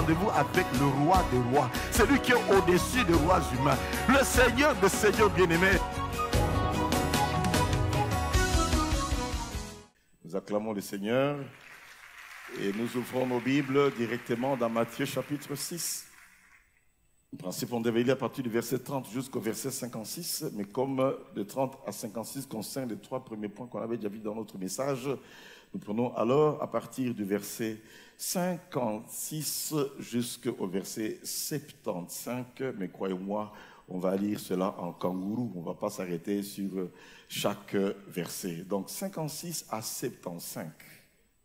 rendez-vous avec le roi des rois, celui qui est au-dessus des rois humains, le Seigneur des seigneurs bien-aimés. Nous acclamons le Seigneur et nous ouvrons nos Bibles directement dans Matthieu chapitre 6. En principe, on devait lire à partir du verset 30 jusqu'au verset 56, mais comme de 30 à 56 concerne les 3 premiers points qu'on avait déjà vus dans notre message, nous prenons alors à partir du verset 56 jusqu'au verset 75, mais croyez-moi, on va lire cela en kangourou, on ne va pas s'arrêter sur chaque verset. Donc 56 à 75,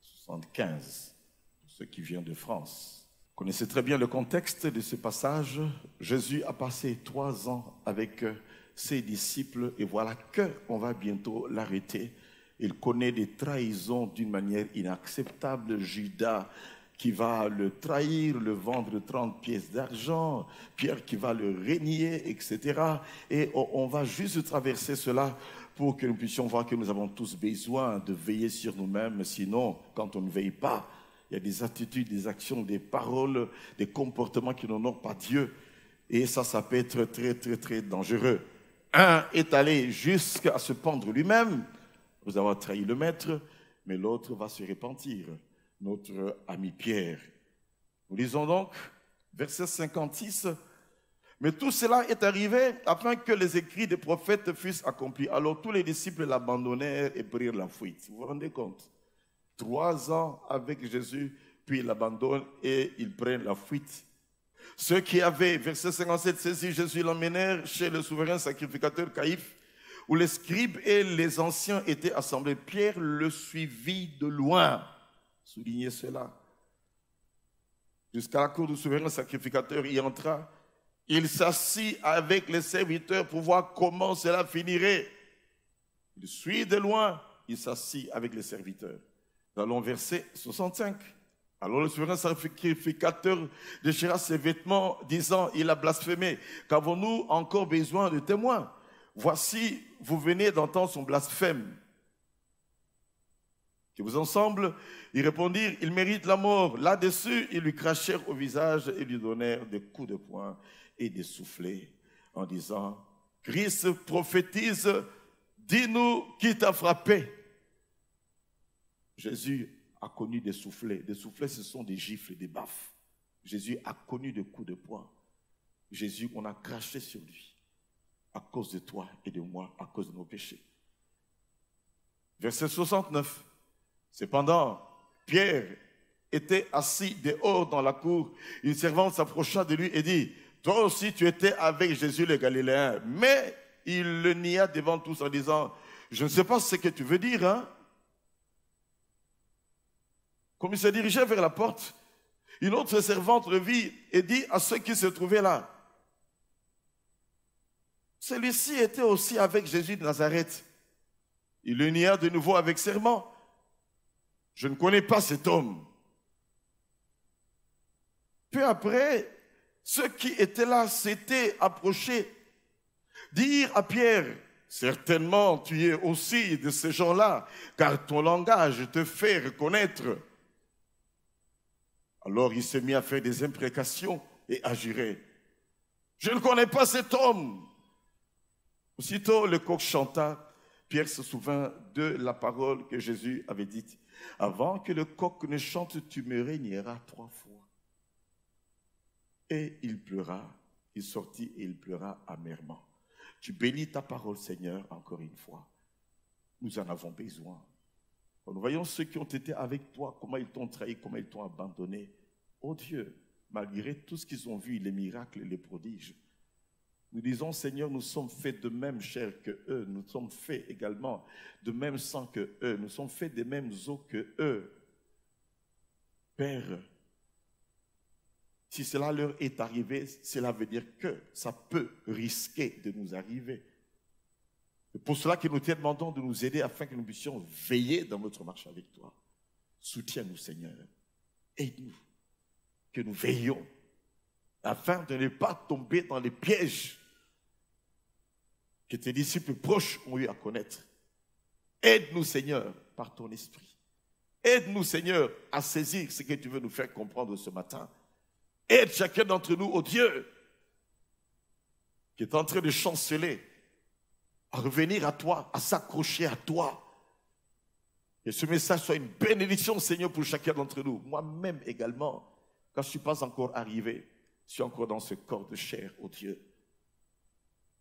75, pour ceux qui viennent de France. Vous connaissez très bien le contexte de ce passage. Jésus a passé 3 ans avec ses disciples et voilà qu'on va bientôt l'arrêter. Il connaît des trahisons d'une manière inacceptable. Judas qui va le trahir, le vendre 30 pièces d'argent. Pierre qui va le renier, etc. Et on va juste traverser cela pour que nous puissions voir que nous avons tous besoin de veiller sur nous-mêmes. Sinon, quand on ne veille pas, il y a des attitudes, des actions, des paroles, des comportements qui n'honorent pas Dieu. Et ça peut être très, très, très dangereux. Un est allé jusqu'à se pendre lui-même, vous avoir trahi le maître, mais l'autre va se repentir, notre ami Pierre. Nous lisons donc, verset 56, « Mais tout cela est arrivé afin que les écrits des prophètes fussent accomplis. Alors tous les disciples l'abandonnèrent et prirent la fuite. » Vous vous rendez compte? 3 ans avec Jésus, puis ils l'abandonnent et ils prennent la fuite. Ceux qui avaient, verset 57, saisi Jésus l'emmenèrent chez le souverain sacrificateur Caïphe, où les scribes et les anciens étaient assemblés. Pierre le suivit de loin. Soulignez cela. Jusqu'à la cour du souverain sacrificateur, il entra. Il s'assit avec les serviteurs pour voir comment cela finirait. Il suit de loin, il s'assit avec les serviteurs. Nous allons verset 65. Alors le souverain sacrificateur déchira ses vêtements, disant, il a blasphémé. Qu'avons-nous encore besoin de témoins? Voici, vous venez d'entendre son blasphème. Que vous ensemble, ils répondirent, il mérite la mort. Là-dessus, ils lui crachèrent au visage et lui donnèrent des coups de poing et des soufflets en disant, Christ prophétise, dis-nous qui t'a frappé. Jésus a connu des soufflets. Des soufflets, ce sont des gifles, des baffes. Jésus a connu des coups de poing. Jésus, on a craché sur lui à cause de toi et de moi, à cause de nos péchés. Verset 69. Cependant, Pierre était assis dehors dans la cour. Une servante s'approcha de lui et dit, « Toi aussi tu étais avec Jésus le Galiléen. » Mais il le nia devant tous en disant, « Je ne sais pas ce que tu veux dire, hein? » Comme il se dirigeait vers la porte, une autre servante le vit et dit à ceux qui se trouvaient là, « Celui-ci était aussi avec Jésus de Nazareth. » Il le nia de nouveau avec serment. « Je ne connais pas cet homme. » Peu après, ceux qui étaient là s'étaient approchés, dirent à Pierre, « Certainement tu es aussi de ces gens-là, car ton langage te fait reconnaître. » Alors il s'est mis à faire des imprécations et à jurer. « Je ne connais pas cet homme. » Aussitôt le coq chanta. Pierre se souvint de la parole que Jésus avait dite. « Avant que le coq ne chante, tu me régneras 3 fois. » Et il pleura. Il sortit et il pleura amèrement. Tu bénis ta parole, Seigneur, encore une fois. Nous en avons besoin. Nous voyons ceux qui ont été avec toi, comment ils t'ont trahi, comment ils t'ont abandonné. Oh Dieu, malgré tout ce qu'ils ont vu, les miracles, les prodiges, nous disons, Seigneur, nous sommes faits de même chair que eux, nous sommes faits également de même sang que eux, nous sommes faits des mêmes os que eux. Père, si cela leur est arrivé, cela veut dire que ça peut risquer de nous arriver. C'est pour cela que nous te demandons de nous aider afin que nous puissions veiller dans notre marche avec toi. Soutiens-nous, Seigneur. Aide-nous, que nous veillions, afin de ne pas tomber dans les pièges que tes disciples proches ont eu à connaître. Aide-nous, Seigneur, par ton esprit. Aide-nous, Seigneur, à saisir ce que tu veux nous faire comprendre ce matin. Aide chacun d'entre nous, oh Dieu, qui est en train de chanceler, à revenir à toi, à s'accrocher à toi. Que ce message soit une bénédiction, Seigneur, pour chacun d'entre nous. Moi-même également, quand je ne suis pas encore arrivé, je suis encore dans ce corps de chair, oh Dieu.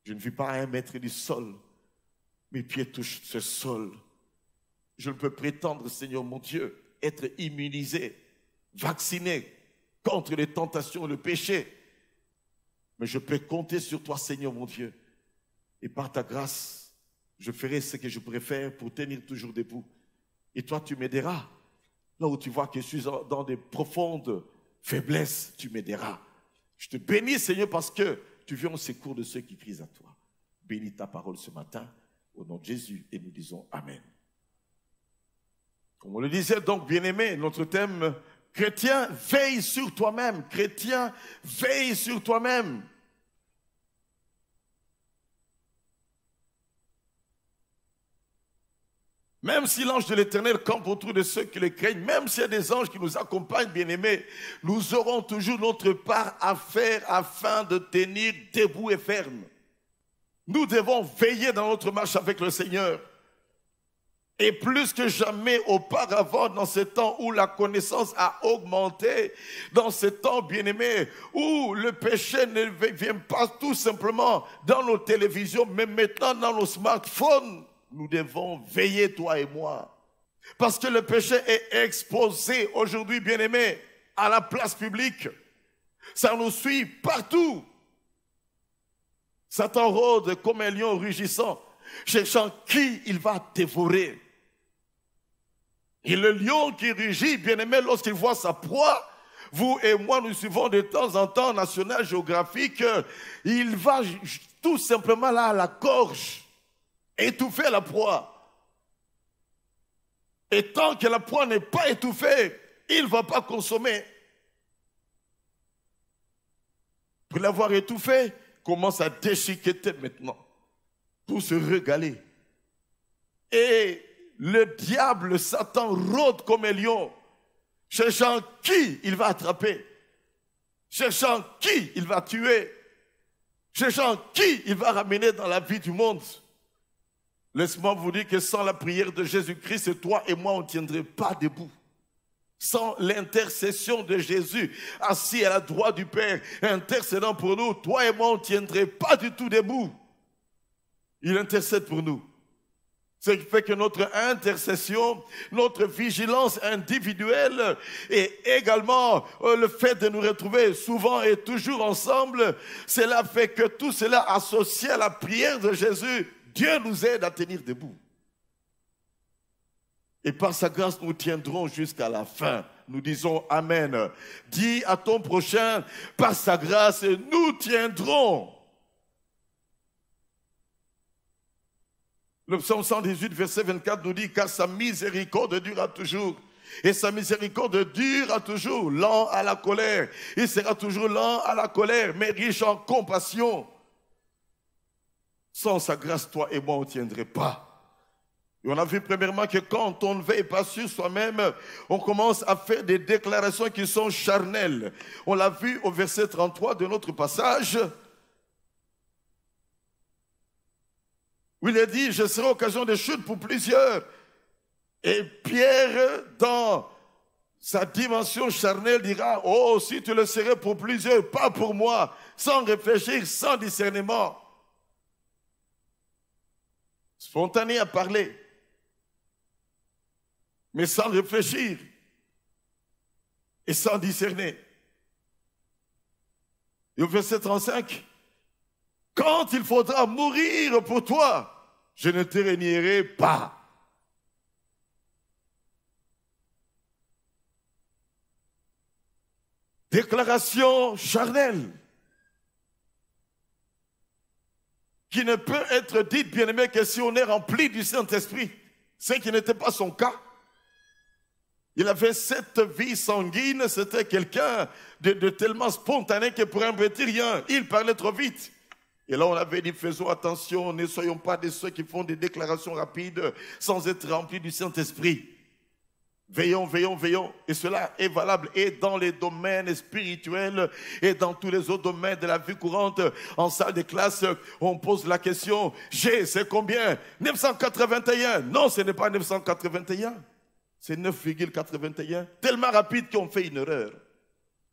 Je ne vis pas à 1 mètre du sol. Mes pieds touchent ce sol. Je ne peux prétendre, Seigneur mon Dieu, être immunisé, vacciné contre les tentations et le péché. Mais je peux compter sur toi, Seigneur mon Dieu. Et par ta grâce, je ferai ce que je préfère pour tenir toujours debout. Et toi, tu m'aideras. Là où tu vois que je suis dans des profondes faiblesses, tu m'aideras. Je te bénis, Seigneur, parce que tu viens au secours de ceux qui crient à toi. Bénis ta parole ce matin, au nom de Jésus, et nous disons Amen. Comme on le disait donc, bien-aimé, notre thème, chrétien, veille sur toi-même. Chrétien, veille sur toi-même. Même si l'ange de l'Éternel campe autour de ceux qui le craignent, même s'il y a des anges qui nous accompagnent, bien-aimés, nous aurons toujours notre part à faire afin de tenir debout et ferme. Nous devons veiller dans notre marche avec le Seigneur. Et plus que jamais auparavant, dans ce temps où la connaissance a augmenté, dans ce temps, bien-aimé, où le péché ne vient pas tout simplement dans nos télévisions, mais maintenant dans nos smartphones, nous devons veiller, toi et moi. Parce que le péché est exposé aujourd'hui, bien-aimé, à la place publique. Ça nous suit partout. Satan rôde comme un lion rugissant, cherchant qui il va dévorer. Et le lion qui rugit, bien-aimé, lorsqu'il voit sa proie, vous et moi, nous suivons de temps en temps National Geographic, il va tout simplement là à la gorge, étouffer la proie. Et tant que la proie n'est pas étouffée, il ne va pas consommer. Pour l'avoir étouffée, commence à déchiqueter maintenant, pour se régaler. Et le diable, Satan, rôde comme un lion, cherchant qui il va attraper, cherchant qui il va tuer, cherchant qui il va ramener dans la vie du monde. Laisse-moi vous dire que sans la prière de Jésus-Christ, toi et moi, on ne tiendrait pas debout. Sans l'intercession de Jésus, assis à la droite du Père, intercédant pour nous, toi et moi, on ne tiendrait pas du tout debout. Il intercède pour nous. Ce qui fait que notre intercession, notre vigilance individuelle et également le fait de nous retrouver souvent et toujours ensemble, cela fait que tout cela associé à la prière de Jésus, Dieu nous aide à tenir debout. Et par sa grâce, nous tiendrons jusqu'à la fin. Nous disons Amen. Dis à ton prochain, par sa grâce, nous tiendrons. Le psaume 118, verset 24 nous dit, car sa miséricorde durera toujours. Et sa miséricorde durera toujours, lent à la colère. Il sera toujours lent à la colère, mais riche en compassion. Sans sa grâce, toi et moi, on ne tiendrait pas. Et on a vu premièrement que quand on ne veille pas sur soi-même, on commence à faire des déclarations qui sont charnelles. On l'a vu au verset 33 de notre passage, où il est dit, je serai occasion de chute pour plusieurs. Et Pierre, dans sa dimension charnelle, dira, oh, si tu le serais pour plusieurs, pas pour moi, sans réfléchir, sans discernement. Spontané à parler, mais sans réfléchir et sans discerner. Et au verset 35, quand il faudra mourir pour toi, je ne te réunirai pas. Déclaration charnelle qui ne peut être dite, bien-aimé, que si on est rempli du Saint-Esprit, ce qui n'était pas son cas. Il avait cette vie sanguine, c'était quelqu'un de tellement spontané que pour un petit rien, il parlait trop vite. Et là, on avait dit, faisons attention, ne soyons pas de ceux qui font des déclarations rapides sans être remplis du Saint-Esprit. Veillons, veillons, veillons. Et cela est valable et dans les domaines spirituels et dans tous les autres domaines de la vie courante. En salle de classe, on pose la question, G, c'est combien? 981. Non, ce n'est pas 981. C'est 9,81. Tellement rapide qu'on fait une erreur.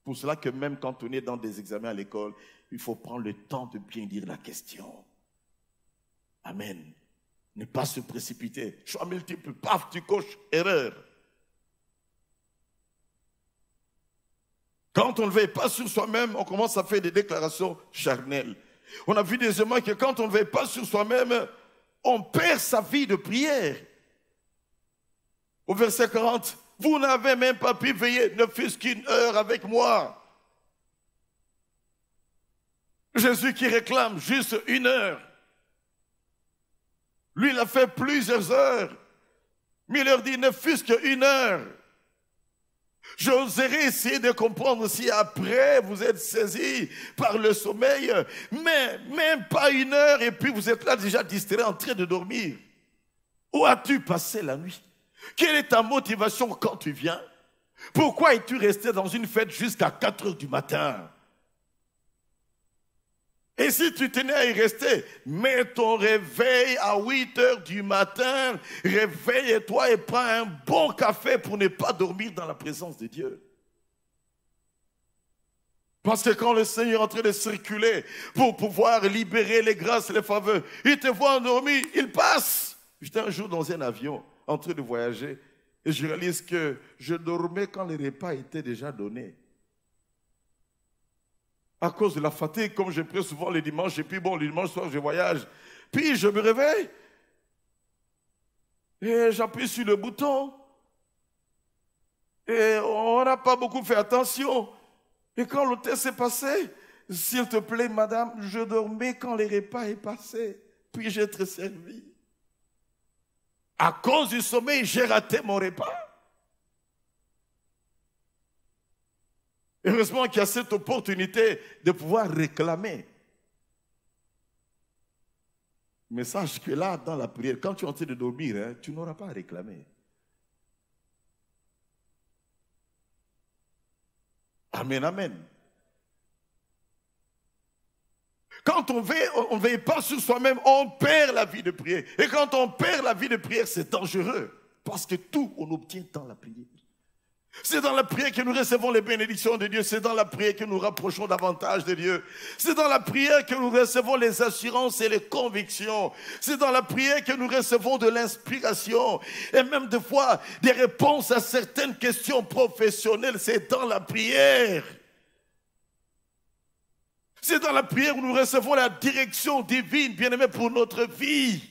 Pour cela que même quand on est dans des examens à l'école, il faut prendre le temps de bien lire la question. Amen. Ne pas se précipiter. Choix multiple, paf, tu coches, erreur. Quand on ne veille pas sur soi-même, on commence à faire des déclarations charnelles. On a vu deuxièmement que quand on ne veille pas sur soi-même, on perd sa vie de prière. Au verset 40, vous n'avez même pas pu veiller, ne fût-ce qu'une heure avec moi. Jésus qui réclame juste une heure. Lui, il a fait plusieurs heures. Mais il leur dit, ne fût-ce qu'une heure. J'oserais essayer de comprendre si après vous êtes saisi par le sommeil, mais même pas une heure et puis vous êtes là déjà distrait en train de dormir. Où as-tu passé la nuit? Quelle est ta motivation quand tu viens? Pourquoi es-tu resté dans une fête jusqu'à 4 heures du matin? Et si tu tenais à y rester, mets ton réveil à 8 heures du matin, réveille-toi et prends un bon café pour ne pas dormir dans la présence de Dieu. Parce que quand le Seigneur est en train de circuler pour pouvoir libérer les grâces et les faveurs, il te voit endormi, il passe. J'étais un jour dans un avion en train de voyager et je réalise que je dormais quand les repas étaient déjà donnés. À cause de la fatigue, comme je prie souvent les dimanches, et puis bon, le dimanche soir, je voyage. Puis je me réveille, et j'appuie sur le bouton, et on n'a pas beaucoup fait attention. Et quand l'hôtesse est passé, s'il te plaît, madame, je dormais quand les repas est passé, puis-je être servi? À cause du sommeil, j'ai raté mon repas. Heureusement qu'il y a cette opportunité de pouvoir réclamer. Mais sache que là, dans la prière, quand tu es en train de dormir, tu n'auras pas à réclamer. Amen, amen. Quand on ne veille pas sur soi-même, on perd la vie de prière. Et quand on perd la vie de prière, c'est dangereux. Parce que tout, on obtient dans la prière. C'est dans la prière que nous recevons les bénédictions de Dieu. C'est dans la prière que nous rapprochons davantage de Dieu. C'est dans la prière que nous recevons les assurances et les convictions. C'est dans la prière que nous recevons de l'inspiration. Et même des fois, des réponses à certaines questions professionnelles. C'est dans la prière. C'est dans la prière où nous recevons la direction divine, bien-aimé, pour notre vie.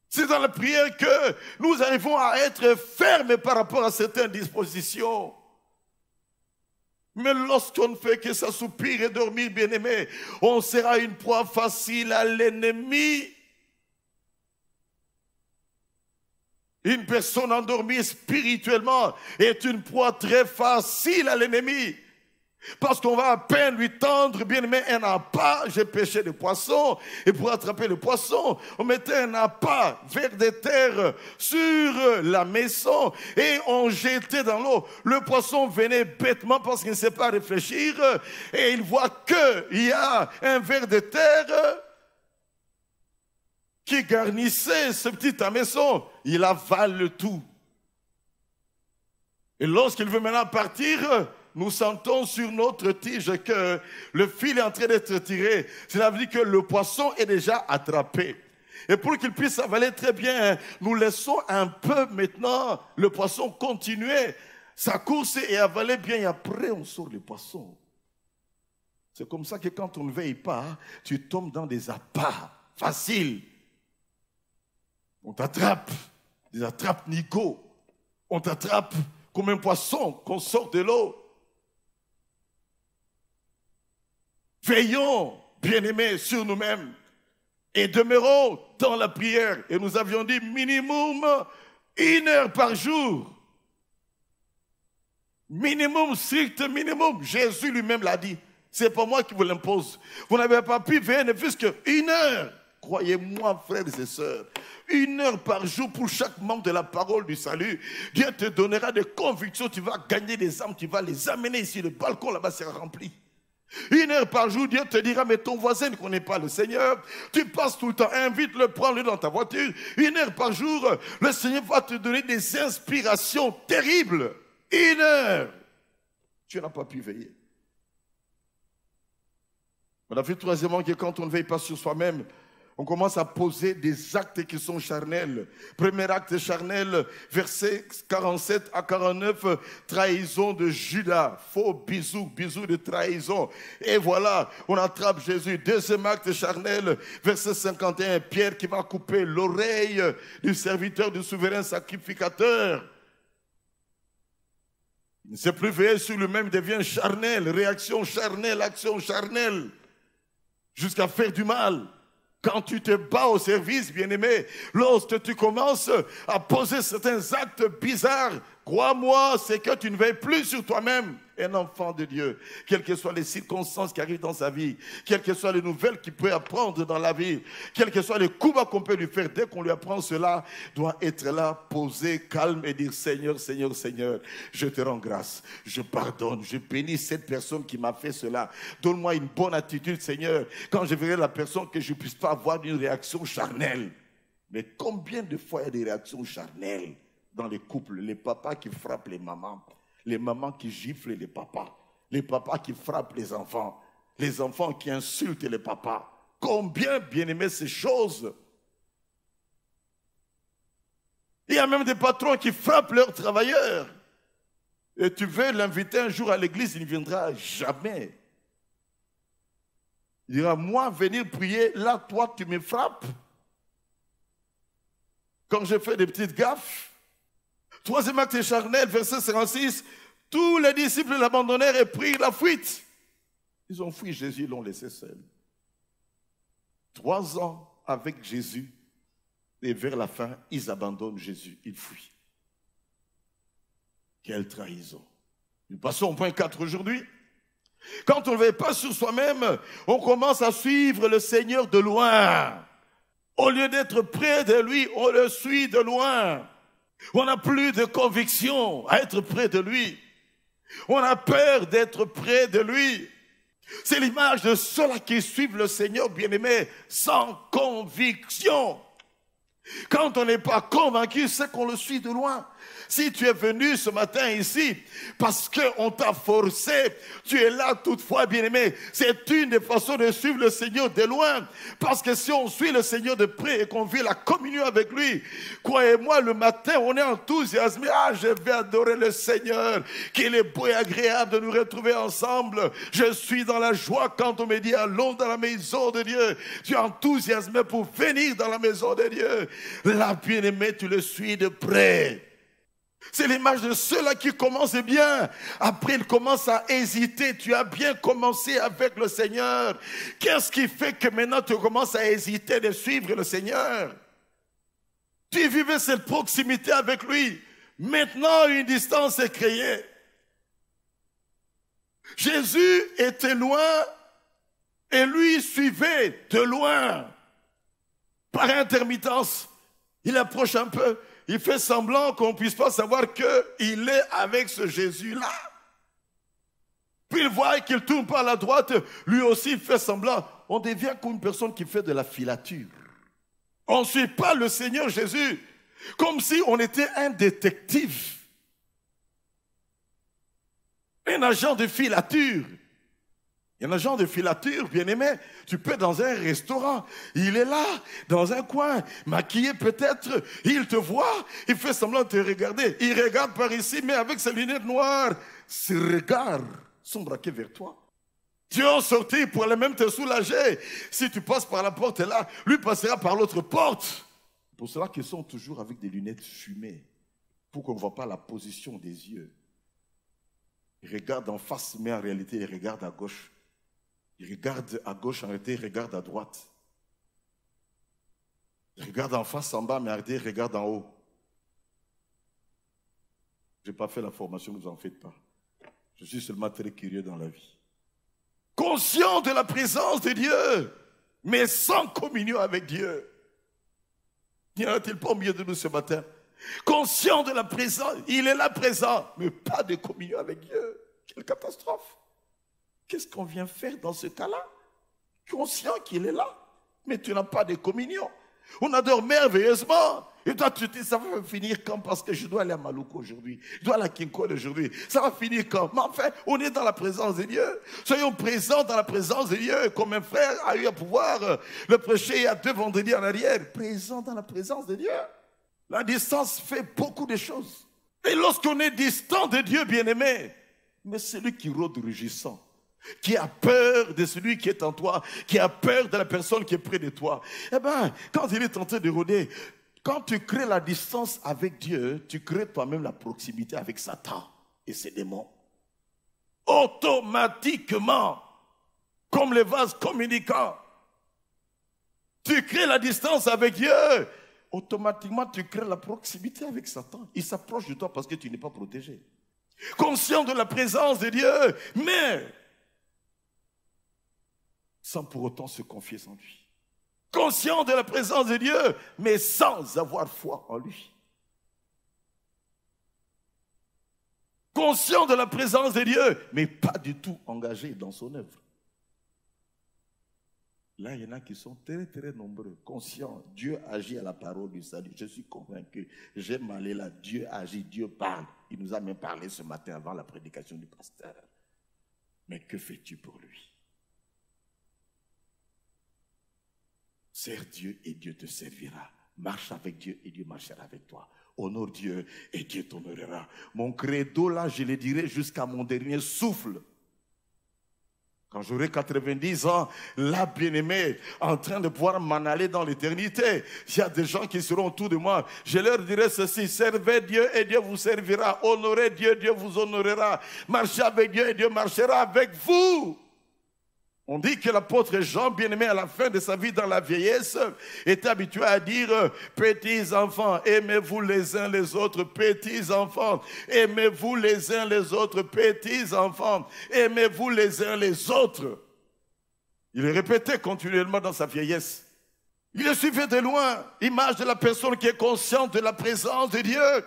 C'est dans la prière que nous arrivons à être fermes par rapport à certaines dispositions. Mais lorsqu'on ne fait que s'assoupir et dormir, bien-aimé, on sera une proie facile à l'ennemi. Une personne endormie spirituellement est une proie très facile à l'ennemi. Parce qu'on va à peine lui tendre, bien aimé, un appât. J'ai pêché le poisson, et pour attraper le poisson, on mettait un appât vers des terres sur la maison et on jetait dans l'eau. Le poisson venait bêtement parce qu'il ne sait pas réfléchir et il voit qu'il y a un ver de terre qui garnissait ce petit hameçon. Il avale le tout. Et lorsqu'il veut maintenant partir, nous sentons sur notre tige que le fil est en train d'être tiré. Cela veut dire que le poisson est déjà attrapé. Et pour qu'il puisse avaler très bien, nous laissons un peu maintenant le poisson continuer sa course et avaler bien. Et après, on sort le poisson. C'est comme ça que quand on ne veille pas, tu tombes dans des appâts faciles. On t'attrape, des attrapes nico. On t'attrape comme un poisson qu'on sort de l'eau. Veillons, bien-aimés, sur nous-mêmes et demeurons dans la prière. Et nous avions dit minimum 1 heure par jour. Minimum, strict minimum. Jésus lui-même l'a dit. C'est pas moi qui vous l'impose. Vous n'avez pas pu veiller ne fût-ce qu'1 heure. Croyez-moi, frères et sœurs, 1 heure par jour pour chaque membre de la parole du salut. Dieu te donnera des convictions, tu vas gagner des âmes, tu vas les amener ici, le balcon là-bas sera rempli. 1 heure par jour, Dieu te dira, mais ton voisin ne connaît pas le Seigneur. Tu passes tout le temps, invite-le, prends-le dans ta voiture. 1 heure par jour, le Seigneur va te donner des inspirations terribles. 1 heure. Tu n'as pas pu veiller. On a vu troisièmement que quand on ne veille pas sur soi-même, on commence à poser des actes qui sont charnels. Premier acte charnel, versets 47 à 49, trahison de Judas. Faux bisou de trahison. Et voilà, on attrape Jésus. Deuxième acte charnel, verset 51, Pierre qui va couper l'oreille du serviteur du souverain sacrificateur. Il ne sait plus veiller sur lui-même, devient charnel. Réaction charnelle, action charnelle. Jusqu'à faire du mal. Quand tu te bats au service, bien-aimé, lorsque tu commences à poser certains actes bizarres, crois-moi, c'est que tu ne veilles plus sur toi-même. Un enfant de Dieu, quelles que soient les circonstances qui arrivent dans sa vie, quelles que soient les nouvelles qu'il peut apprendre dans la vie, quels que soient les coups qu'on peut lui faire, dès qu'on lui apprend cela, doit être là, posé, calme et dire Seigneur, Seigneur, Seigneur, je te rends grâce, je pardonne, je bénis cette personne qui m'a fait cela. Donne-moi une bonne attitude, Seigneur, quand je verrai la personne, que je ne puisse pas avoir une réaction charnelle. Mais combien de fois il y a des réactions charnelles dans les couples, les papas qui frappent les mamans, les mamans qui giflent les papas qui frappent les enfants qui insultent les papas. Combien, bien-aimés, ces choses. Il y a même des patrons qui frappent leurs travailleurs. Et tu veux l'inviter un jour à l'église, il ne viendra jamais. Il dira, moi, venir prier, là, toi, tu me frappes. Quand je fais des petites gaffes. Troisième acte charnel, verset 56, tous les disciples l'abandonnèrent et prirent la fuite. Ils ont fui Jésus, ils l'ont laissé seul. 3 ans avec Jésus, et vers la fin, ils abandonnent Jésus, ils fuient. Quelle trahison. Nous passons au point 4 aujourd'hui. Quand on ne veille pas sur soi-même, on commence à suivre le Seigneur de loin. Au lieu d'être près de lui, on le suit de loin. On n'a plus de conviction à être près de lui. On a peur d'être près de lui. C'est l'image de ceux-là qui suivent le Seigneur bien-aimé sans conviction. Quand on n'est pas convaincu, c'est qu'on le suit de loin. Si tu es venu ce matin ici parce qu'on t'a forcé, tu es là toutefois, bien-aimé. C'est une des façons de suivre le Seigneur de loin. Parce que si on suit le Seigneur de près et qu'on vit la communion avec lui, croyez-moi, le matin, on est enthousiasmé. Ah, je vais adorer le Seigneur. Qu'il est beau et agréable de nous retrouver ensemble. Je suis dans la joie quand on me dit allons dans la maison de Dieu. Tu es enthousiasmé pour venir dans la maison de Dieu. Là, bien-aimé, tu le suis de près. C'est l'image de ceux-là qui commencent bien. Après, ils commencent à hésiter. Tu as bien commencé avec le Seigneur. Qu'est-ce qui fait que maintenant tu commences à hésiter de suivre le Seigneur? Tu vivais cette proximité avec lui. Maintenant, une distance est créée. Jésus était loin et lui suivait de loin. Par intermittence, il approche un peu. Il fait semblant qu'on ne puisse pas savoir qu'il est avec ce Jésus-là. Puis il voit qu'il tourne par la droite, lui aussi il fait semblant. On devient comme une personne qui fait de la filature. On ne suit pas le Seigneur Jésus, comme si on était un détective. Un agent de filature. Il y a un agent de filature, bien-aimé. Tu peux être dans un restaurant. Il est là, dans un coin, maquillé peut-être. Il te voit, il fait semblant de te regarder. Il regarde par ici, mais avec ses lunettes noires, ses regards sont braqués vers toi. Tu es sorti pour aller même te soulager. Si tu passes par la porte là, lui passera par l'autre porte. Pour cela qu'ils sont toujours avec des lunettes fumées, pour qu'on ne voit pas la position des yeux. Il regarde en face, mais en réalité, il regarde à gauche. Il regarde à gauche, en réalité, il regarde à droite. Il regarde en face, en bas, mais en réalité, il regarde en haut. Je n'ai pas fait la formation, ne vous en faites pas. Je suis seulement très curieux dans la vie. Conscient de la présence de Dieu, mais sans communion avec Dieu. N'y en a-t-il pas au milieu de nous ce matin? Conscient de la présence, il est là présent, mais pas de communion avec Dieu. Quelle catastrophe! Qu'est-ce qu'on vient faire dans ce cas-là? Conscient qu'il est là, mais tu n'as pas de communion. On adore merveilleusement. Et toi, tu te dis, ça va finir quand? Parce que je dois aller à Maluku aujourd'hui. Je dois aller à Kinkole aujourd'hui. Ça va finir quand? Mais enfin, on est dans la présence de Dieu. Soyons présents dans la présence de Dieu. Comme un frère a eu à pouvoir le prêcher il y a 2 vendredis en arrière. Présent dans la présence de Dieu. La distance fait beaucoup de choses. Et lorsqu'on est distant de Dieu, bien-aimé, mais celui qui rôde rugissant, qui a peur de celui qui est en toi, qui a peur de la personne qui est près de toi, eh bien, quand il est en train de rôder, quand tu crées la distance avec Dieu, tu crées toi-même la proximité avec Satan et ses démons. Automatiquement, comme les vases communicants, tu crées la distance avec Dieu. Automatiquement, tu crées la proximité avec Satan. Il s'approche de toi parce que tu n'es pas protégé. Conscient de la présence de Dieu, mais sans pour autant se confier en lui. Conscient de la présence de Dieu, mais sans avoir foi en lui. Conscient de la présence de Dieu, mais pas du tout engagé dans son œuvre. Là, il y en a qui sont très, très nombreux, conscients. Dieu agit à la parole du salut. Je suis convaincu. J'aime aller là. Dieu agit, Dieu parle. Il nous a même parlé ce matin avant la prédication du pasteur. Mais que fais-tu pour lui? Sers Dieu et Dieu te servira. Marche avec Dieu et Dieu marchera avec toi. Honore Dieu et Dieu t'honorera. Mon credo là, je le dirai jusqu'à mon dernier souffle. Quand j'aurai 90 ans, là, bien-aimé, en train de pouvoir m'en aller dans l'éternité, il y a des gens qui seront autour de moi. Je leur dirai ceci: servez Dieu et Dieu vous servira. Honorez Dieu, Dieu vous honorera. Marchez avec Dieu et Dieu marchera avec vous. On dit que l'apôtre Jean, bien-aimé, à la fin de sa vie dans la vieillesse, était habitué à dire: petits enfants, aimez-vous les uns les autres, petits enfants, aimez-vous les uns les autres, petits enfants, aimez-vous les uns les autres. Il le répétait continuellement dans sa vieillesse. Il le suivait de loin, image de la personne qui est consciente de la présence de Dieu.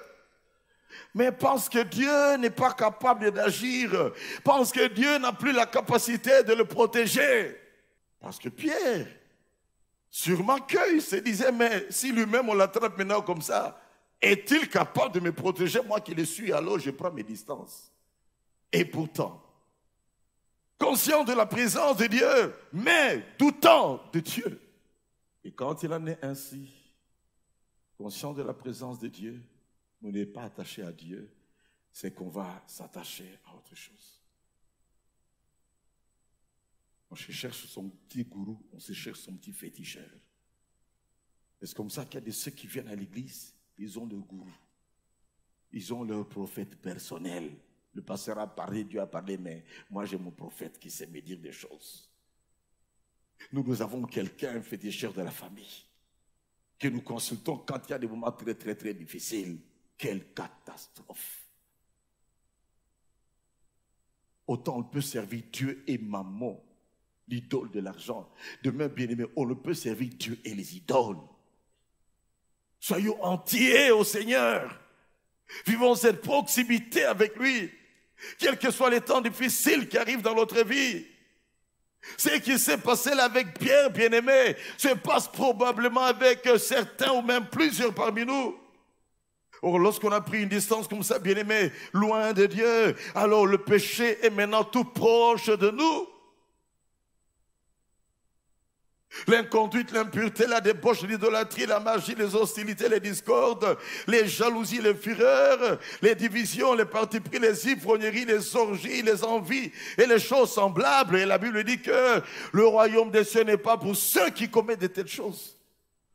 Mais pense que Dieu n'est pas capable d'agir, pense que Dieu n'a plus la capacité de le protéger. Parce que Pierre, sûrement qu'il se disait: mais si lui-même on l'attrape maintenant comme ça, est-il capable de me protéger? Moi qui le suis, alors je prends mes distances. Et pourtant, conscient de la présence de Dieu, mais doutant de Dieu. Et quand il en est ainsi, conscient de la présence de Dieu, on n'est pas attaché à Dieu, c'est qu'on va s'attacher à autre chose. On se cherche son petit gourou, on se cherche son petit féticheur. C'est comme ça qu'il y a de ceux qui viennent à l'église, ils ont leur gourou. Ils ont leur prophète personnel. Le pasteur a parlé, Dieu a parlé, mais moi j'ai mon prophète qui sait me dire des choses. Nous avons quelqu'un, un féticheur de la famille, que nous consultons quand il y a des moments très, très, très difficiles. Quelle catastrophe! Autant on peut servir Dieu et maman, l'idole de l'argent. De même, bien-aimé, on ne peut servir Dieu et les idoles. Soyons entiers au Seigneur. Vivons cette proximité avec lui. Quels que soient les temps difficiles qui arrivent dans notre vie. Ce qui s'est passé là avec Pierre, bien-aimé, se passe probablement avec certains ou même plusieurs parmi nous. Or, lorsqu'on a pris une distance comme ça, bien-aimé, loin de Dieu, alors le péché est maintenant tout proche de nous. L'inconduite, l'impureté, la débauche, l'idolâtrie, la magie, les hostilités, les discordes, les jalousies, les fureurs, les divisions, les partis pris, les ivrogneries, les orgies, les envies et les choses semblables. Et la Bible dit que le royaume des cieux n'est pas pour ceux qui commettent de telles choses.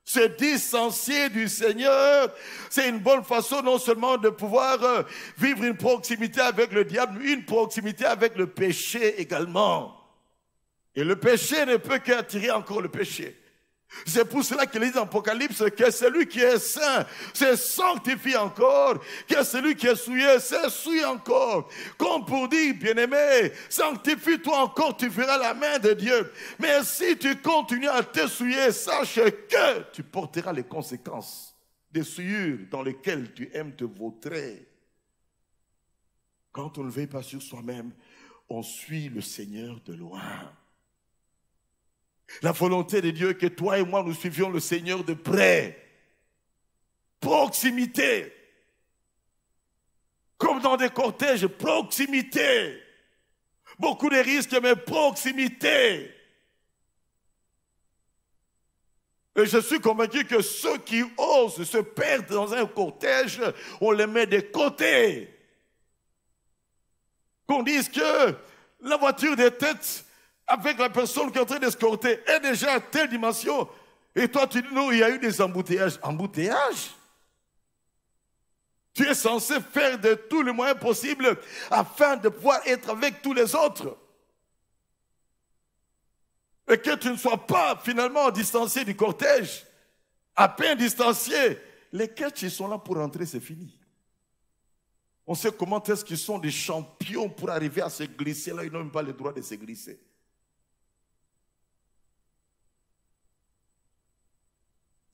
Se distancier du Seigneur, c'est une bonne façon non seulement de pouvoir vivre une proximité avec le diable, mais une proximité avec le péché également. Et le péché ne peut qu'attirer encore le péché. C'est pour cela qu'il dit dans l'Apocalypse que celui qui est saint se sanctifie encore, que celui qui est souillé se souille encore. Comme pour dire, bien-aimé, sanctifie-toi encore, tu verras la main de Dieu. Mais si tu continues à te souiller, sache que tu porteras les conséquences des souillures dans lesquelles tu aimes te vautrer. Quand on ne veille pas sur soi-même, on suit le Seigneur de loin. La volonté de Dieu est que toi et moi, nous suivions le Seigneur de près. Proximité. Comme dans des cortèges, proximité. Beaucoup de risques, mais proximité. Et je suis convaincu que ceux qui osent se perdre dans un cortège, on les met de côté. Qu'on dise que la voiture de tête avec la personne qui est en train d'escorter est déjà à telle dimension. Et toi, tu dis non, il y a eu des embouteillages. Embouteillages? Tu es censé faire de tous les moyens possibles afin de pouvoir être avec tous les autres. Et que tu ne sois pas finalement distancié du cortège. À peine distancié. Les catchs, ils sont là pour rentrer, c'est fini. On sait comment est-ce qu'ils sont des champions pour arriver à se glisser. Là, ils n'ont même pas le droit de se glisser.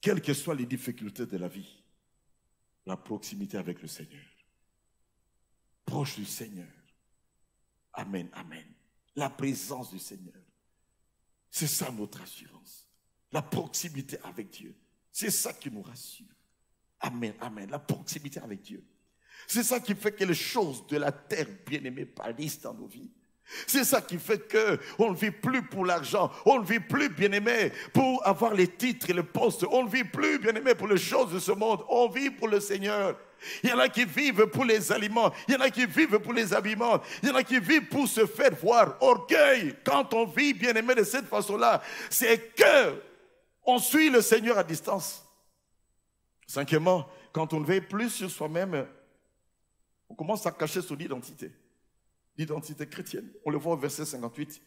Quelles que soient les difficultés de la vie, la proximité avec le Seigneur, proche du Seigneur. Amen, amen. La présence du Seigneur. C'est ça notre assurance. La proximité avec Dieu. C'est ça qui nous rassure. Amen, amen. La proximité avec Dieu. C'est ça qui fait que les choses de la terre, bien-aimées, pâlissent dans nos vies. C'est ça qui fait qu'on ne vit plus pour l'argent. On ne vit plus, bien-aimé, pour avoir les titres et les postes. On ne vit plus, bien-aimé, pour les choses de ce monde. On vit pour le Seigneur. Il y en a qui vivent pour les aliments. Il y en a qui vivent pour les habillements. Il y en a qui vivent pour se faire voir. Orgueil. Quand on vit, bien-aimé, de cette façon-là, c'est que on suit le Seigneur à distance. Cinquièmement, quand on ne veille plus sur soi-même, on commence à cacher son identité. L'identité chrétienne. On le voit au verset 58.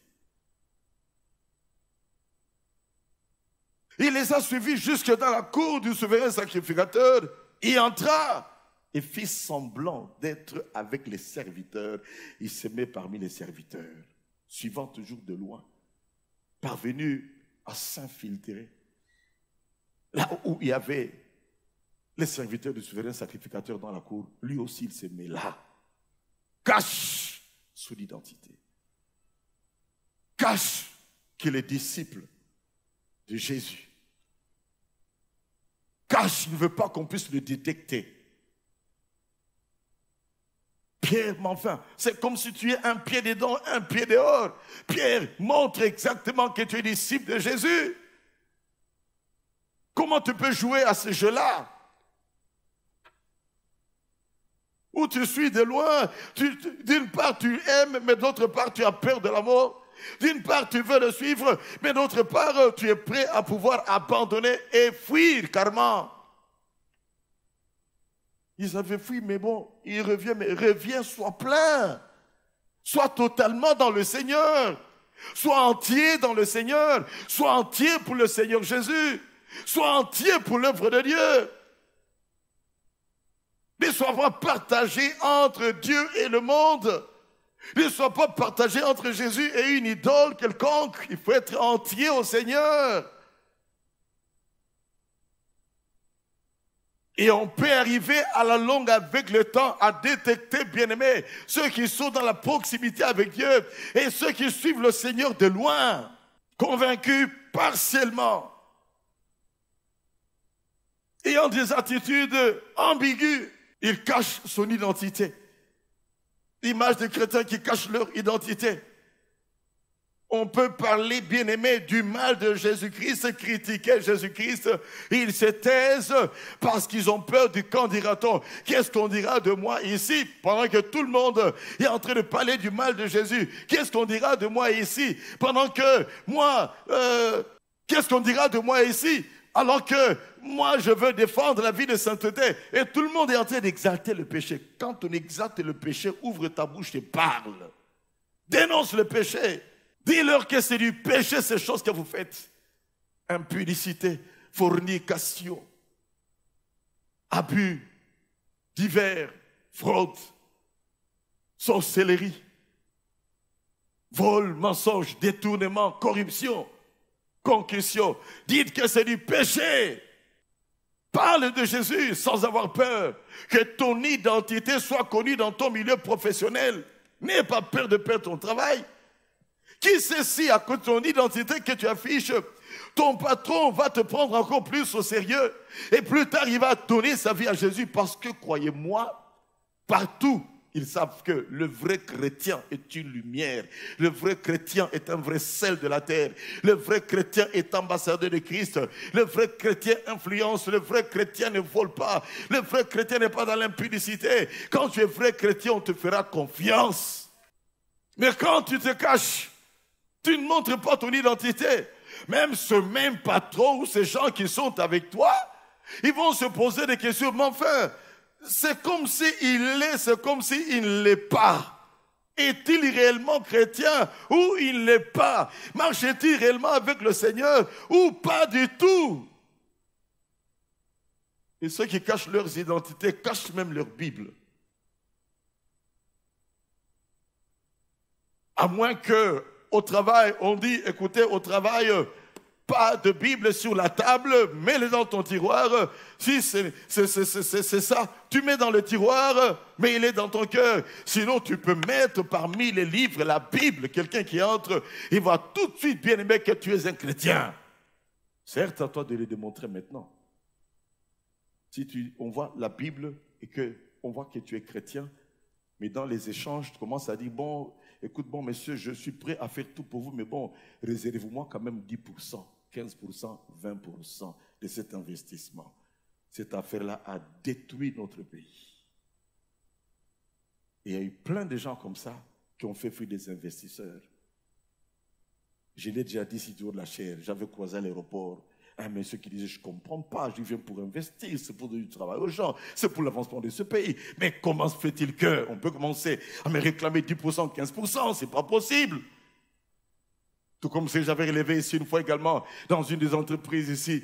Il les a suivis jusque dans la cour du souverain sacrificateur. Il entra et fit semblant d'être avec les serviteurs. Il se met parmi les serviteurs, suivant toujours de loin, parvenu à s'infiltrer. Là où il y avait les serviteurs du souverain sacrificateur dans la cour, lui aussi il se met là. Cache son identité. Cache qu'il est disciple de Jésus. Cache, il ne veut pas qu'on puisse le détecter. Pierre, mais enfin, c'est comme si tu es un pied dedans, un pied dehors. Pierre, montre exactement que tu es disciple de Jésus. Comment tu peux jouer à ce jeu-là? Où tu suis de loin, d'une part tu aimes, mais d'autre part tu as peur de la mort. D'une part tu veux le suivre, mais d'autre part tu es prêt à pouvoir abandonner et fuir carrément. Ils avaient fui, mais bon, il revient, mais reviens, sois plein. Sois totalement dans le Seigneur. Sois entier dans le Seigneur. Sois entier pour le Seigneur Jésus. Sois entier pour l'œuvre de Dieu. Ne sois pas partagé entre Dieu et le monde. Ne sois pas partagé entre Jésus et une idole quelconque. Il faut être entier au Seigneur. Et on peut arriver à la longue avec le temps à détecter, bien-aimés, ceux qui sont dans la proximité avec Dieu et ceux qui suivent le Seigneur de loin, convaincus partiellement, ayant des attitudes ambiguës. Ils cachent son identité. L'image des chrétiens qui cachent leur identité. On peut parler, bien-aimé, du mal de Jésus-Christ, critiquer Jésus-Christ. Ils se taisent parce qu'ils ont peur du qu'en dira-t-on. Qu'est-ce qu'on dira de moi ici? Pendant que tout le monde est en train de parler du mal de Jésus. Qu'est-ce qu'on dira de moi ici? Pendant que moi, qu'est-ce qu'on dira de moi ici? Alors que moi, je veux défendre la vie de sainteté. Et tout le monde est en train d'exalter le péché. Quand on exalte le péché, ouvre ta bouche et parle. Dénonce le péché. Dis-leur que c'est du péché, ces choses que vous faites. impudicité, fornication, abus divers, fraude, sorcellerie, vol, mensonge, détournement, corruption, concussion. Dites que c'est du péché. Parle de Jésus sans avoir peur. Que ton identité soit connue dans ton milieu professionnel. N'aie pas peur de perdre ton travail. Qui sait si à cause de ton identité que tu affiches, ton patron va te prendre encore plus au sérieux et plus tard il va donner sa vie à Jésus parce que, croyez-moi, partout, ils savent que le vrai chrétien est une lumière. Le vrai chrétien est un vrai sel de la terre. Le vrai chrétien est ambassadeur de Christ. Le vrai chrétien influence. Le vrai chrétien ne vole pas. Le vrai chrétien n'est pas dans l'impudicité. Quand tu es vrai chrétien, on te fera confiance. Mais quand tu te caches, tu ne montres pas ton identité. Même ce même patron ou ces gens qui sont avec toi, ils vont se poser des questions. Mais enfin, c'est comme s'il l'est, c'est comme s'il ne l'est pas. Est-il réellement chrétien ou il ne l'est pas? Marche-t-il réellement avec le Seigneur ou pas du tout? Et ceux qui cachent leurs identités cachent même leur Bible. À moins que au travail, on dit, écoutez, au travail, pas de Bible sur la table, mets-les dans ton tiroir. Si c'est ça, tu mets dans le tiroir, mais il est dans ton cœur. Sinon, tu peux mettre parmi les livres la Bible. Quelqu'un qui entre, il va tout de suite bien aimer que tu es un chrétien. Certes, à toi de le démontrer maintenant. Si on voit la Bible et qu'on voit que tu es chrétien, mais dans les échanges, tu commences à dire, bon, écoute, bon, monsieur, je suis prêt à faire tout pour vous, mais bon, réservez-moi quand même 10%, 15%, 20% de cet investissement. Cette affaire-là a détruit notre pays. Et il y a eu plein de gens comme ça qui ont fait fuir des investisseurs. Je l'ai déjà dit si tu veux de la chair, j'avais croisé à l'aéroport un monsieur qui disait, je ne comprends pas, je viens pour investir, c'est pour donner du travail aux gens, c'est pour l'avancement de ce pays. Mais comment se fait-il qu'on peut commencer à me réclamer 10%, 15%, c'est pas possible. Tout comme si j'avais relevé ici une fois également dans une des entreprises ici,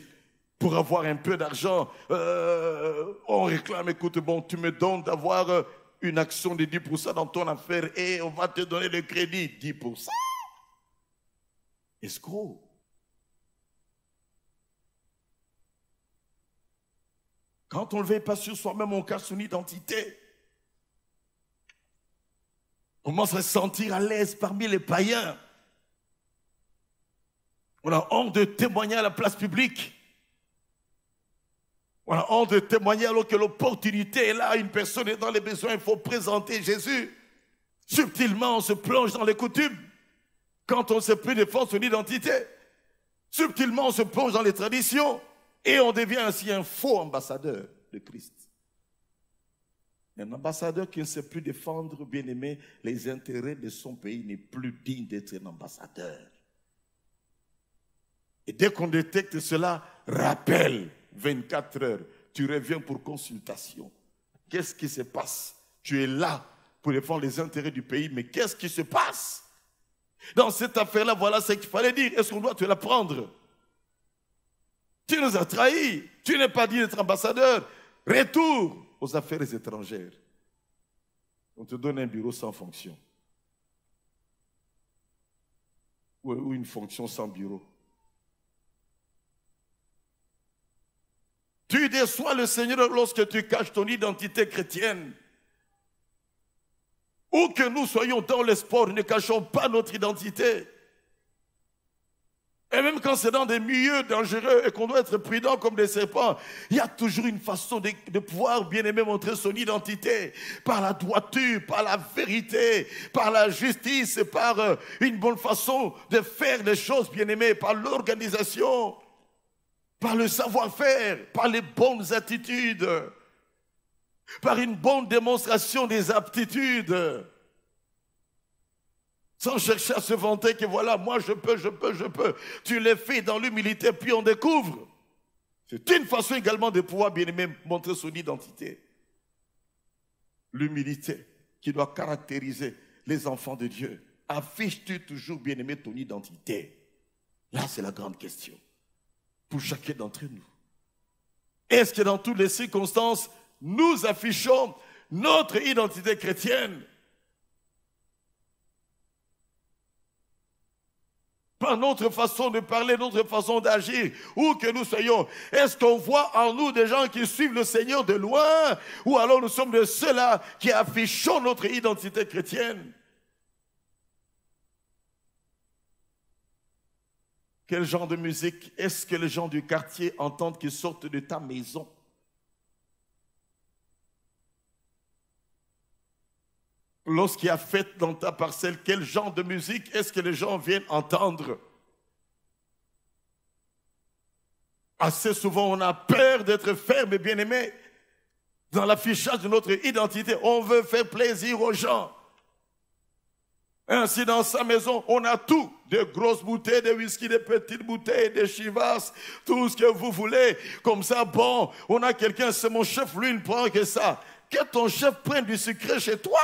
pour avoir un peu d'argent, on réclame, écoute, bon, tu me donnes d'avoir une action de 10% dans ton affaire et on va te donner le crédit, 10%. Escroc. Quand on ne veut pas sur soi-même, on cache son identité. On commence à se sentir à l'aise parmi les païens. On a honte de témoigner à la place publique. On a honte de témoigner alors que l'opportunité est là, une personne est dans les besoins, il faut présenter Jésus. Subtilement, on se plonge dans les coutumes. Quand on ne sait plus défendre son identité, subtilement, on se plonge dans les traditions. Et on devient ainsi un faux ambassadeur de Christ. Un ambassadeur qui ne sait plus défendre, bien aimé, les intérêts de son pays n'est plus digne d'être un ambassadeur. Et dès qu'on détecte cela, rappelle, 24 heures, tu reviens pour consultation. Qu'est-ce qui se passe? Tu es là pour défendre les intérêts du pays, mais qu'est-ce qui se passe? Dans cette affaire-là, voilà ce qu'il fallait dire. Est-ce qu'on doit te l'apprendre? Tu nous as trahis. Tu n'es pas dit d'être ambassadeur. Retour aux affaires étrangères. On te donne un bureau sans fonction. Ou une fonction sans bureau. Tu déçois le Seigneur lorsque tu caches ton identité chrétienne. Où que nous soyons dans le sport, ne cachons pas notre identité. Et même quand c'est dans des milieux dangereux et qu'on doit être prudent comme des serpents, il y a toujours une façon de pouvoir bien aimer montrer son identité par la droiture, par la vérité, par la justice, par une bonne façon de faire les choses bien aimées, par l'organisation, par le savoir-faire, par les bonnes attitudes, par une bonne démonstration des aptitudes. Sans chercher à se vanter que voilà, moi je peux. Tu les fais dans l'humilité, puis on découvre. C'est une façon également de pouvoir bien aimer montrer son identité. L'humilité qui doit caractériser les enfants de Dieu. Affiches-tu toujours bien aimé ton identité? Là, c'est la grande question. pour chacun d'entre nous. Est-ce que dans toutes les circonstances, nous affichons notre identité chrétienne? Par notre façon de parler, notre façon d'agir, où que nous soyons. Est-ce qu'on voit en nous des gens qui suivent le Seigneur de loin, ou alors nous sommes de ceux-là qui affichons notre identité chrétienne? Quel genre de musique est-ce que les gens du quartier entendent qui sortent de ta maison? Lorsqu'il y a fête dans ta parcelle, quel genre de musique est-ce que les gens viennent entendre? Assez souvent, on a peur d'être ferme et bien-aimé dans l'affichage de notre identité. On veut faire plaisir aux gens. Ainsi, dans sa maison, on a tout. Des grosses bouteilles, des whisky, des petites bouteilles, des chivas, tout ce que vous voulez. Comme ça, bon, on a quelqu'un, c'est mon chef, lui, il ne prend que ça. Que ton chef prenne du sucré chez toi.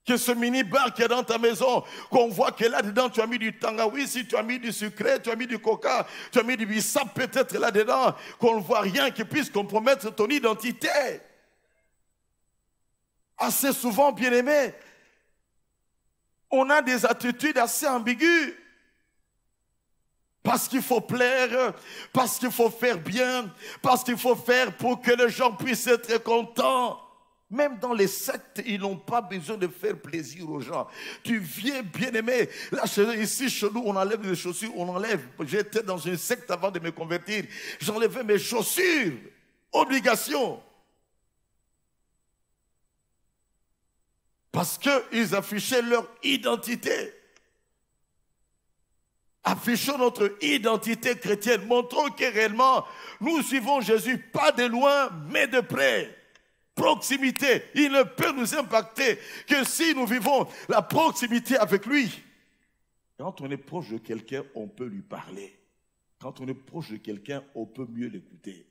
Que ce mini-bar qui est dans ta maison, qu'on voit que là-dedans, tu as mis du tangawizi, tu as mis du sucré, tu as mis du coca, tu as mis du bissap peut-être là-dedans, qu'on ne voit rien qui puisse compromettre ton identité. Assez souvent, bien-aimé, on a des attitudes assez ambiguës. Parce qu'il faut plaire, parce qu'il faut faire bien, parce qu'il faut faire pour que les gens puissent être contents. Même dans les sectes, ils n'ont pas besoin de faire plaisir aux gens. Tu viens bien-aimé. Là, ici, chez nous, on enlève les chaussures, on enlève. J'étais dans une secte avant de me convertir. J'enlevais mes chaussures. Obligation. Parce qu'ils affichaient leur identité. Affichons notre identité chrétienne. Montrons que réellement, nous suivons Jésus, pas de loin, mais de près. Proximité, il ne peut nous impacter que si nous vivons la proximité avec lui. Quand on est proche de quelqu'un, on peut lui parler. Quand on est proche de quelqu'un, on peut mieux l'écouter.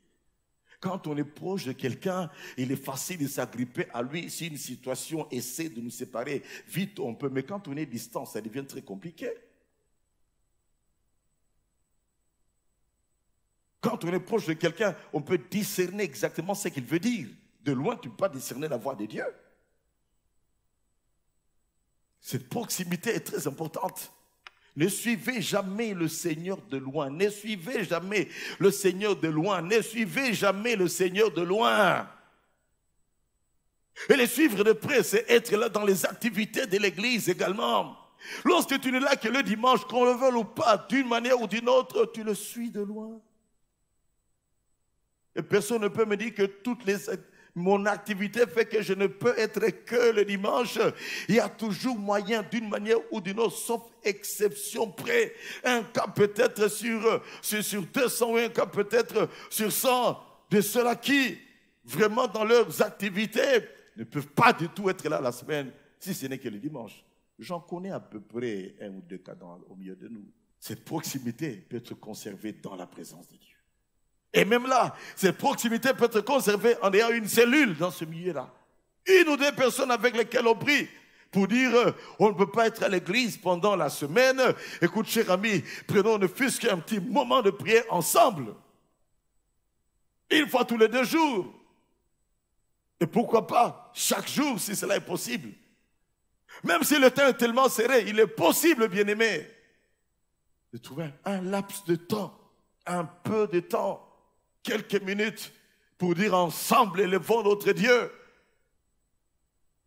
Quand on est proche de quelqu'un, il est facile de s'agripper à lui. Si une situation essaie de nous séparer, vite on peut. Mais quand on est distant, ça devient très compliqué. Quand on est proche de quelqu'un, on peut discerner exactement ce qu'il veut dire. De loin, tu ne peux pas discerner la voix de Dieu. Cette proximité est très importante. Ne suivez jamais le Seigneur de loin. Ne suivez jamais le Seigneur de loin. Ne suivez jamais le Seigneur de loin. Et les suivre de près, c'est être là dans les activités de l'église également. Lorsque tu n'es là que le dimanche, qu'on le veuille ou pas, d'une manière ou d'une autre, tu le suis de loin. Et personne ne peut me dire que mon activité fait que je ne peux être que le dimanche. Il y a toujours moyen d'une manière ou d'une autre, sauf exception près. Un cas peut-être sur 200 ou un cas peut-être sur 100 de ceux-là qui, vraiment dans leurs activités, ne peuvent pas du tout être là la semaine, si ce n'est que le dimanche. J'en connais à peu près un ou deux cas au milieu de nous. Cette proximité peut être conservée dans la présence de Dieu. Et même là, cette proximité peut être conservée en ayant une cellule dans ce milieu-là. Une ou deux personnes avec lesquelles on prie pour dire on ne peut pas être à l'église pendant la semaine. Écoute, cher ami, prenons ne fût-ce qu'un petit moment de prière ensemble. Une fois tous les 2 jours. Et pourquoi pas chaque jour si cela est possible. Même si le temps est tellement serré, il est possible, bien-aimé, de trouver un laps de temps, un peu de temps, quelques minutes pour dire ensemble élevons notre Dieu.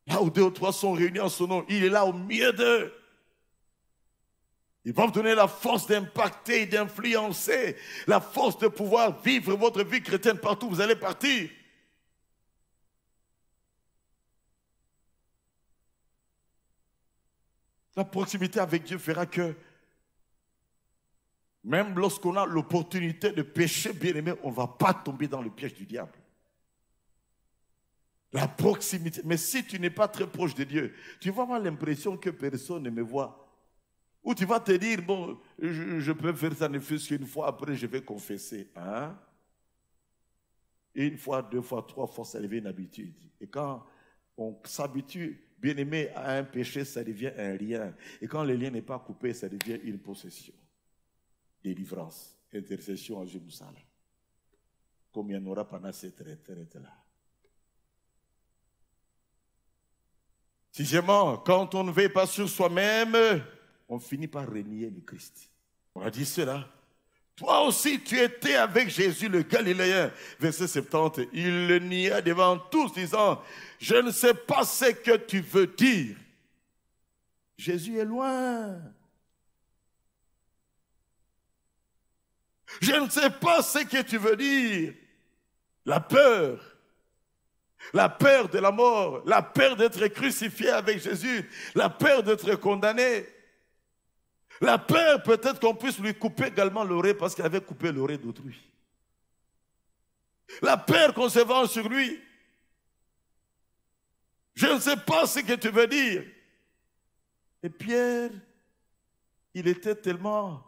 Là où 2 ou 3 sont réunis en son nom, il est là au milieu d'eux. Il va vous donner la force d'impacter, d'influencer, la force de pouvoir vivre votre vie chrétienne partout où vous allez partir. La proximité avec Dieu fera que même lorsqu'on a l'opportunité de pécher, bien-aimé, on ne va pas tomber dans le piège du diable. La proximité. Mais si tu n'es pas très proche de Dieu, tu vas avoir l'impression que personne ne me voit. Ou tu vas te dire, bon, je peux faire ça ne fût-ce qu'une fois, après je vais confesser. Hein? 1 fois, 2 fois, 3 fois, ça devient une habitude. Et quand on s'habitue, bien-aimé, à un péché, ça devient un lien. Et quand le lien n'est pas coupé, ça devient une possession. délivrance, intercession à Jérusalem. Comme il y en aura pendant cette retraite-là. Sixièmement, quand on ne veille pas sur soi-même, on finit par renier le Christ. On a dit cela. Toi aussi, tu étais avec Jésus le Galiléen. Verset 70. Il le nia devant tous, disant, je ne sais pas ce que tu veux dire. Jésus est loin. Je ne sais pas ce que tu veux dire. La peur de la mort, la peur d'être crucifié avec Jésus, la peur d'être condamné, la peur peut-être qu'on puisse lui couper également l'oreille parce qu'il avait coupé l'oreille d'autrui. La peur qu'on se venge sur lui. Je ne sais pas ce que tu veux dire. Et Pierre, il était tellement,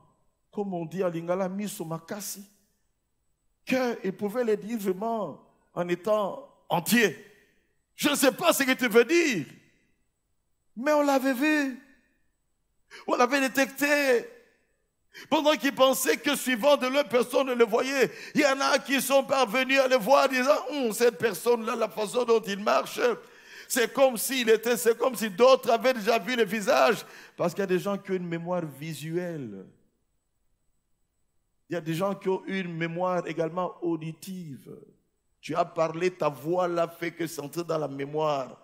comme on dit à Lingala, mis sur makasi, qu'il pouvait le dire vraiment en étant entier. Je ne sais pas ce que tu veux dire, mais on l'avait vu, on l'avait détecté. Pendant qu'ils pensaient que suivant de leur personne ne le voyait, il y en a qui sont parvenus à le voir, disant, cette personne-là, la façon dont il marche, c'est comme si d'autres avaient déjà vu le visage, parce qu'il y a des gens qui ont une mémoire visuelle. Il y a des gens qui ont une mémoire également auditive. Tu as parlé, ta voix l'a fait que sentir dans la mémoire.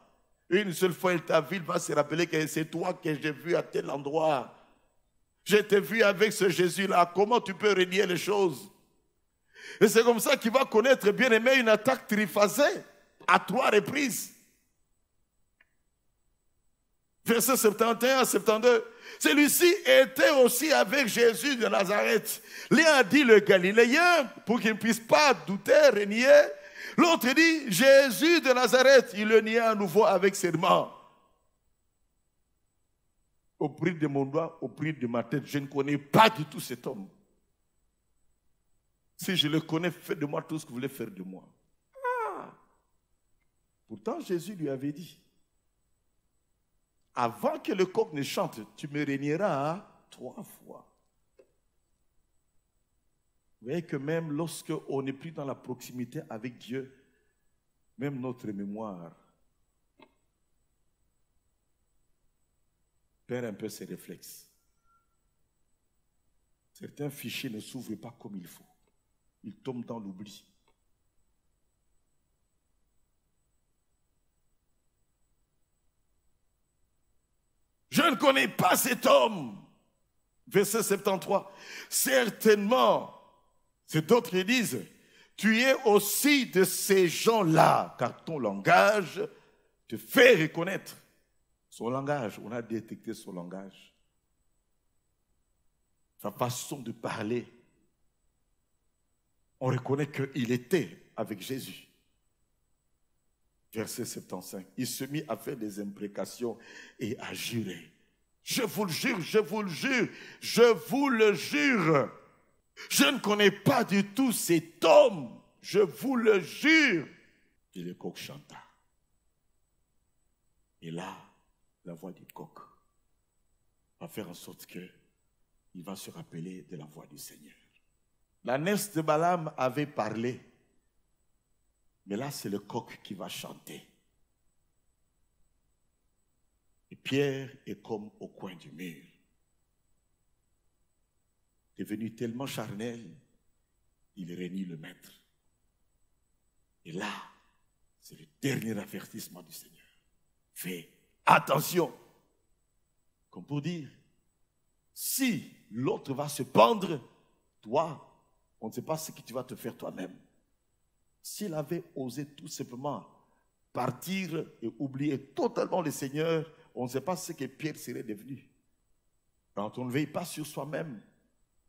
Une seule fois, ta ville va se rappeler que c'est toi que j'ai vu à tel endroit. Je t'ai vu avec ce Jésus-là. Comment tu peux renier les choses? Et c'est comme ça qu'il va connaître, bien aimé, une attaque triphasée à 3 reprises. Verset 71 à 72. Celui-ci était aussi avec Jésus de Nazareth. L'un a dit le Galiléen, pour qu'il ne puisse pas douter, renier. L'autre dit Jésus de Nazareth. Il le nie à nouveau avec serment. Au prix de mon doigt, au prix de ma tête, je ne connais pas du tout cet homme. Si je le connais, faites de moi tout ce que vous voulez faire de moi. Ah. Pourtant, Jésus lui avait dit, avant que le coq ne chante, tu me régneras 3 fois. Vous voyez que même lorsqu'on n'est plus dans la proximité avec Dieu, même notre mémoire perd un peu ses réflexes. Certains fichiers ne s'ouvrent pas comme il faut. Ils tombent dans l'oubli. Je ne connais pas cet homme. Verset 73. Certainement, c'est d'autres qui disent, tu es aussi de ces gens-là, car ton langage te fait reconnaître. Son langage, on a détecté son langage. Sa façon de parler. On reconnaît qu'il était avec Jésus. Verset 75. Il se mit à faire des imprécations et à jurer. Je vous le jure, je vous le jure, je vous le jure. Je ne connais pas du tout cet homme. Je vous le jure. Et le coq chanta. Et là, la voix du coq va faire en sorte qu'il va se rappeler de la voix du Seigneur. L'ânesse de Balaam avait parlé. Mais là, c'est le coq qui va chanter. Et Pierre est comme au coin du mur. Devenu tellement charnel, il renie le maître. Et là, c'est le dernier avertissement du Seigneur. Fais attention. Comme pour dire, si l'autre va se pendre, toi, on ne sait pas ce que tu vas te faire toi-même. S'il avait osé tout simplement partir et oublier totalement le Seigneur, on ne sait pas ce que Pierre serait devenu. Quand on ne veille pas sur soi-même,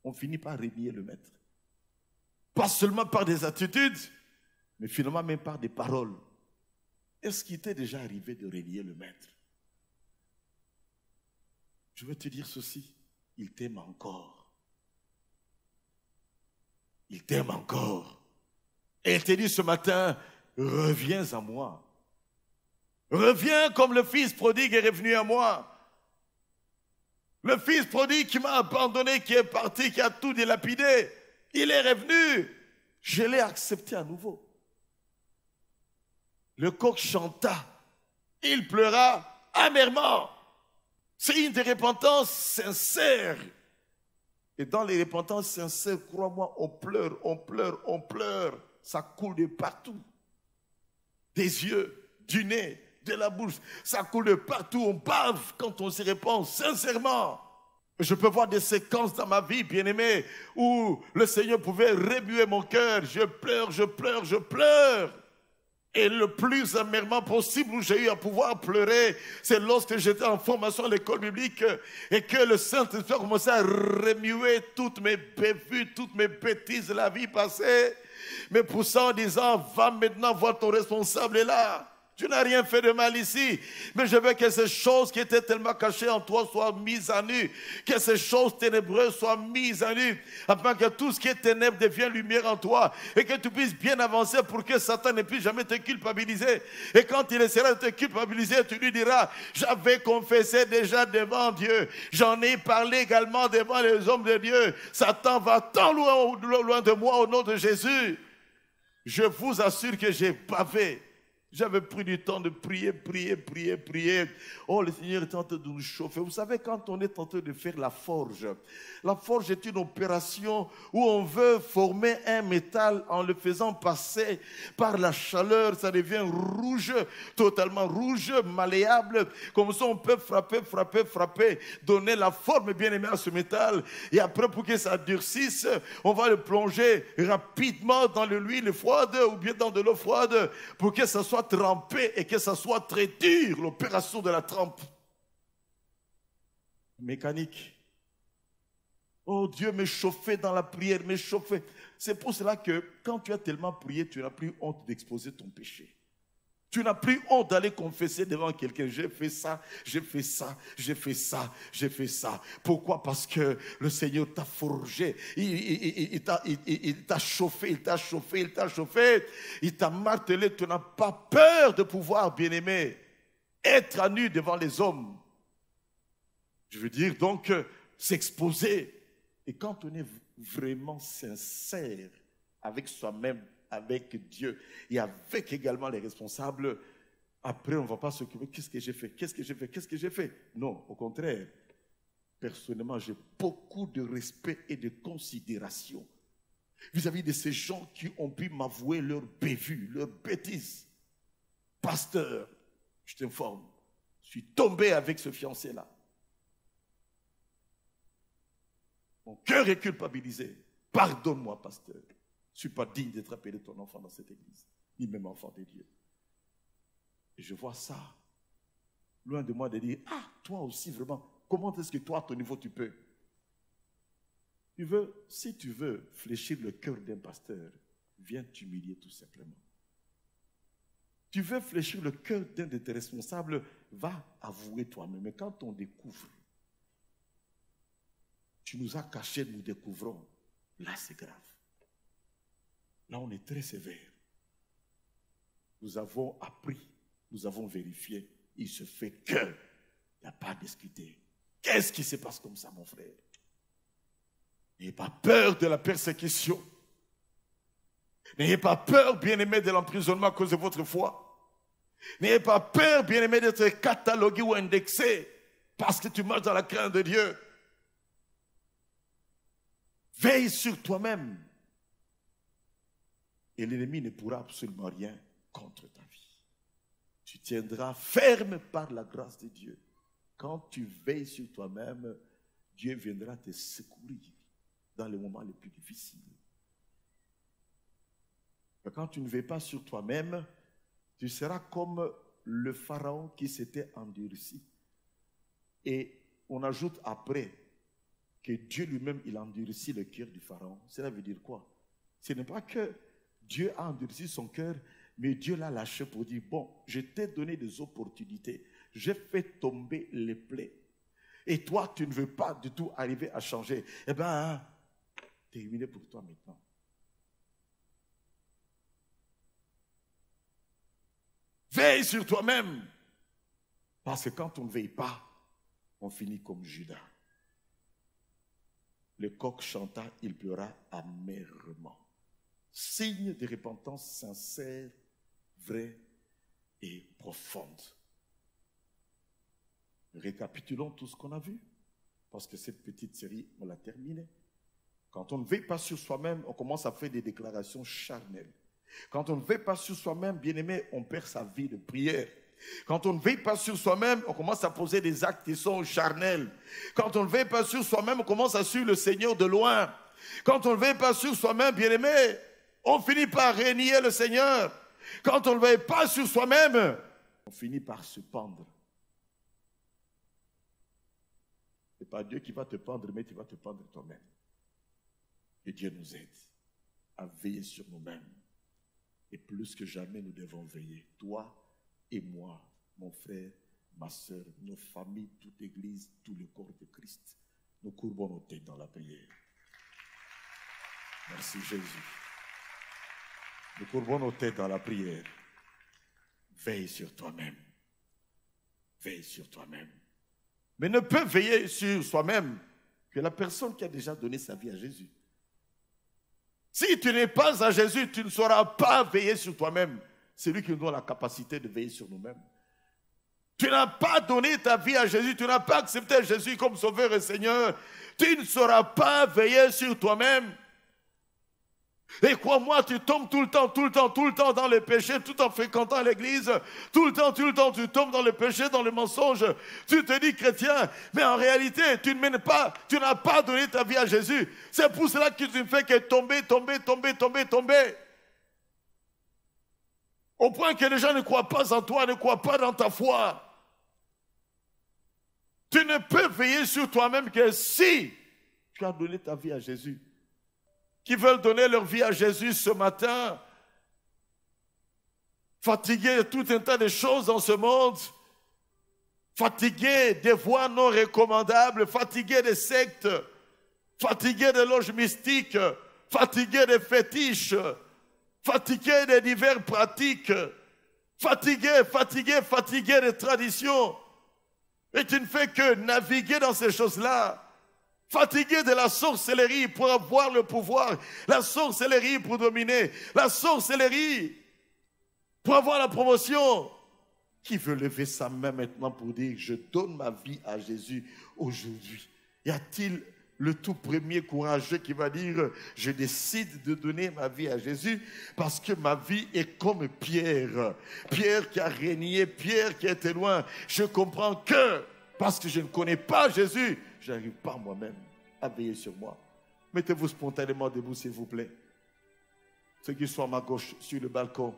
on finit par renier le maître. Pas seulement par des attitudes, mais finalement même par des paroles. Est-ce qu'il t'est déjà arrivé de renier le maître? Je veux te dire ceci, il t'aime encore. Il t'aime encore. Et il te dit ce matin, reviens à moi. Reviens comme le fils prodigue est revenu à moi. Le fils prodigue qui m'a abandonné, qui est parti, qui a tout dilapidé, il est revenu. Je l'ai accepté à nouveau. Le coq chanta, il pleura amèrement. C'est une des repentances sincères. Et dans les repentances sincères, crois-moi, on pleure, on pleure, on pleure. Ça coule de partout. Des yeux, du nez, de la bouche. Ça coule de partout. On bave quand on se répand sincèrement. Je peux voir des séquences dans ma vie, bien-aimé, où le Seigneur pouvait remuer mon cœur. Je pleure, je pleure, je pleure. Et le plus amèrement possible où j'ai eu à pouvoir pleurer, c'est lorsque j'étais en formation à l'école biblique et que le Saint-Esprit a commencé à remuer toutes mes bévues, toutes mes bêtises de la vie passée, me poussant en disant, va maintenant voir ton responsable est là. Tu n'as rien fait de mal ici, mais je veux que ces choses qui étaient tellement cachées en toi soient mises à nu, que ces choses ténébreuses soient mises à nu, afin que tout ce qui est ténèbres devienne lumière en toi, et que tu puisses bien avancer pour que Satan ne puisse jamais te culpabiliser. Et quand il essaiera de te culpabiliser, tu lui diras, j'avais confessé déjà devant Dieu, j'en ai parlé également devant les hommes de Dieu, Satan va tant loin de moi au nom de Jésus. Je vous assure que j'ai bavé. J'avais pris du temps de prier. Oh, le Seigneur est en train de nous chauffer. Vous savez, quand on est en train de faire la forge est une opération où on veut former un métal en le faisant passer par la chaleur. Ça devient rouge, totalement rouge, malléable. Comme ça, on peut frapper, donner la forme bien aimée à ce métal. Et après, pour que ça durcisse, on va le plonger rapidement dans l'huile froide ou bien dans de l'eau froide pour que ça soit trempé et que ça soit très dur, l'opération de la trempe. Mécanique. Oh, Dieu me chauffait dans la prière, me chauffait. C'est pour cela que quand tu as tellement prié, tu n'as plus honte d'exposer ton péché. Tu n'as plus honte d'aller confesser devant quelqu'un. J'ai fait ça. Pourquoi? Parce que le Seigneur t'a forgé. Il t'a chauffé, il t'a martelé. Tu n'as pas peur de pouvoir, bien-aimé, être à nu devant les hommes. Je veux dire donc s'exposer. Et quand on est vraiment sincère avec soi-même, avec Dieu et avec également les responsables, après on ne va pas s'occuper, qu'est-ce que j'ai fait? Non, au contraire, personnellement, j'ai beaucoup de respect et de considération vis-à-vis de ces gens qui ont pu m'avouer leurs bévues, leurs bêtises. Pasteur, je t'informe, je suis tombé avec ce fiancé-là. Mon cœur est culpabilisé. Pardonne-moi, pasteur. Je ne suis pas digne d'être appelé ton enfant dans cette église, ni même enfant de Dieu. Et je vois ça, loin de moi de dire, ah, toi aussi vraiment, comment est-ce que toi, à ton niveau, tu peux? Si tu veux fléchir le cœur d'un pasteur, viens t'humilier tout simplement. Tu veux fléchir le cœur d'un de tes responsables, va avouer toi-même. Mais quand on découvre, tu nous as cachés, nous découvrons, là c'est grave. Là on est très sévère. Nous avons appris, nous avons vérifié, il se fait que, il n'y a pas à discuter. Qu'est-ce qui se passe comme ça, mon frère? N'ayez pas peur de la persécution. N'ayez pas peur, bien-aimé, de l'emprisonnement à cause de votre foi. N'ayez pas peur, bien-aimé, d'être catalogué ou indexé parce que tu marches dans la crainte de Dieu. Veille sur toi-même. Et l'ennemi ne pourra absolument rien contre ta vie. Tu tiendras ferme par la grâce de Dieu. Quand tu veilles sur toi-même, Dieu viendra te secourir dans les moments les plus difficiles. Mais quand tu ne veilles pas sur toi-même, tu seras comme le Pharaon qui s'était endurci. Et on ajoute après que Dieu lui-même, il a endurci le cœur du Pharaon. Cela veut dire quoi? Ce n'est pas que Dieu a endurci son cœur, mais Dieu l'a lâché pour dire, bon, je t'ai donné des opportunités. J'ai fait tomber les plaies. Et toi, tu ne veux pas du tout arriver à changer. Eh bien, terminé pour toi maintenant. Veille sur toi-même. Parce que quand on ne veille pas, on finit comme Judas. Le coq chanta, il pleura amèrement. Signe de repentance sincère, vraie et profonde. Récapitulons tout ce qu'on a vu, parce que cette petite série, on l'a terminée. Quand on ne veille pas sur soi-même, on commence à faire des déclarations charnelles. Quand on ne veille pas sur soi-même, bien-aimé, on perd sa vie de prière. Quand on ne veille pas sur soi-même, on commence à poser des actes qui sont charnels. Quand on ne veille pas sur soi-même, on commence à suivre le Seigneur de loin. Quand on ne veille pas sur soi-même, bien-aimé, on finit par renier le Seigneur. Quand on ne veille pas sur soi-même, on finit par se pendre. Ce n'est pas Dieu qui va te pendre, mais tu vas te pendre toi-même. Que Dieu nous aide à veiller sur nous-mêmes. Et plus que jamais, nous devons veiller. Toi et moi, mon frère, ma soeur, nos familles, toute l'église, tout le corps de Christ. Nous courbons nos têtes dans la prière. Merci Jésus. Nous courbons nos têtes dans la prière. Veille sur toi-même. Veille sur toi-même. Mais ne peut veiller sur soi-même que la personne qui a déjà donné sa vie à Jésus. Si tu n'es pas à Jésus, tu ne sauras pas veiller sur toi-même. C'est lui qui nous donne la capacité de veiller sur nous-mêmes. Tu n'as pas donné ta vie à Jésus, tu n'as pas accepté Jésus comme Sauveur et Seigneur. Tu ne sauras pas veiller sur toi-même. Et crois-moi, tu tombes tout le temps dans le péché, tout en fréquentant l'église. Tout le temps, tu tombes dans le péché, dans le mensonge. Tu te dis chrétien, mais en réalité, tu ne mènes pas, tu n'as pas donné ta vie à Jésus. C'est pour cela que tu ne fais que tomber. Au point que les gens ne croient pas en toi, ne croient pas dans ta foi. Tu ne peux veiller sur toi-même que si tu as donné ta vie à Jésus. Qui veulent donner leur vie à Jésus ce matin, fatigués de tout un tas de choses dans ce monde, fatigués des voies non recommandables, fatigués des sectes, fatigués des loges mystiques, fatigués des fétiches, fatigués des diverses pratiques, fatigués des traditions. Et tu ne fais que naviguer dans ces choses-là. Fatigué de la sorcellerie pour avoir le pouvoir, la sorcellerie pour dominer, la sorcellerie pour avoir la promotion. Qui veut lever sa main maintenant pour dire « Je donne ma vie à Jésus aujourd'hui » Y a-t-il le tout premier courageux qui va dire « Je décide de donner ma vie à Jésus parce que ma vie est comme Pierre. Pierre qui a régné, Pierre qui était loin. Je comprends que parce que je ne connais pas Jésus, je n'arrive pas moi-même à veiller sur moi. » Mettez-vous spontanément debout, s'il vous plaît. Ceux qui sont à ma gauche, sur le balcon,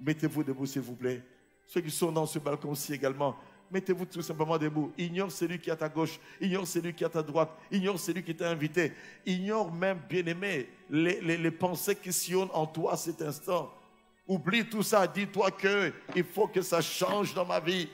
mettez-vous debout, s'il vous plaît. Ceux qui sont dans ce balcon-ci également, mettez-vous tout simplement debout. Ignore celui qui est à ta gauche, ignore celui qui est à ta droite, ignore celui qui t'a invité. Ignore même, bien-aimé, les pensées qui sillonnent en toi à cet instant. Oublie tout ça, dis-toi qu'il faut que ça change dans ma vie.